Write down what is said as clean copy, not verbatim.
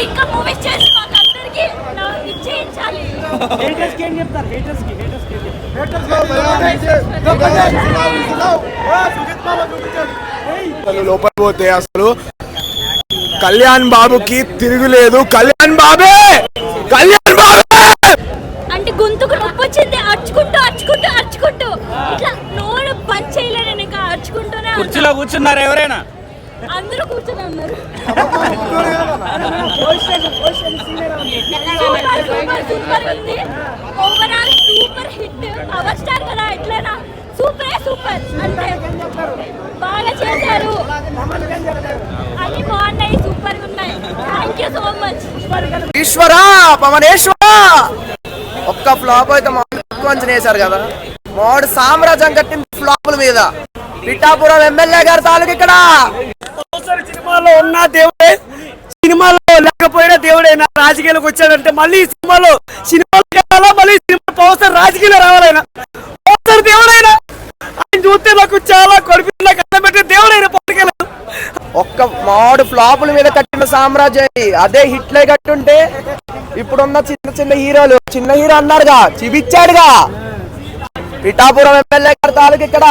ఇంకా మూవీస్ చేసి మాకు అందరికి ఇచ్చేయించాలి. హేటర్స్ కి ఏం చెప్తారు? హేటర్స్ కి లోపల పోతే అసలు కళ్యాణ్ బాబుకి తిరుగులేదు. కళ్యాణ్ బాబే అంటే గొంతుకు నొప్పి వచ్చింది. అర్చుకుంటూ ఇట్లా నోరు పని చేయలేను. ఇంకా అర్చుకుంటూనే కుర్చీలో కూర్చున్నారు ఎవరైనా? అందరూ కూర్చొని ఉన్నారు. సూపర్ ఉంది. Overall super hit. Power star కదా, ఎట్లైనా సూపర్ అంటే బాగా చేశారు. అన్ని బాగున్నాయి, సూపర్ గా ఉన్నాయి. Thank you so much. పవనేశ్వర ఒక్క ఫ్లాప్ అయితే మంచి వేశారు కదా. మాడు సామ్రాజ్యం కట్టింది ఫ్లాపుల మీద. పిఠాపురం ఎమ్మెల్యే గారి తాలూకు ఇక్కడ సినిమాలో ఉన్న దేవుడే, సినిమాలో లేకపోయినా దేవుడే. నా రాజకీయాలకు వచ్చాడంటే మళ్ళీ సినిమాలో కావాలా, మళ్ళీ సినిమా పవర్ రాజకీయాలు రావాలైనా పవర్ దేవుడైనా. ఆయన చూస్తే నాకు చాలా కొడుకు కట్టబెట్టే దేవుడైనా పట్టుకెళ్ళ. ఒక్క మాడు ఫ్లాపుల మీద కట్టిన సామ్రాజ్యం అదే హిట్లే కట్టుంటే ఇప్పుడున్న చిన్న హీరోలు చిన్న హీరో అన్నారుగా, చూపించాడుగా. పిఠాపురం ఎమ్మెల్యే గారి తాలూకు ఇక్కడ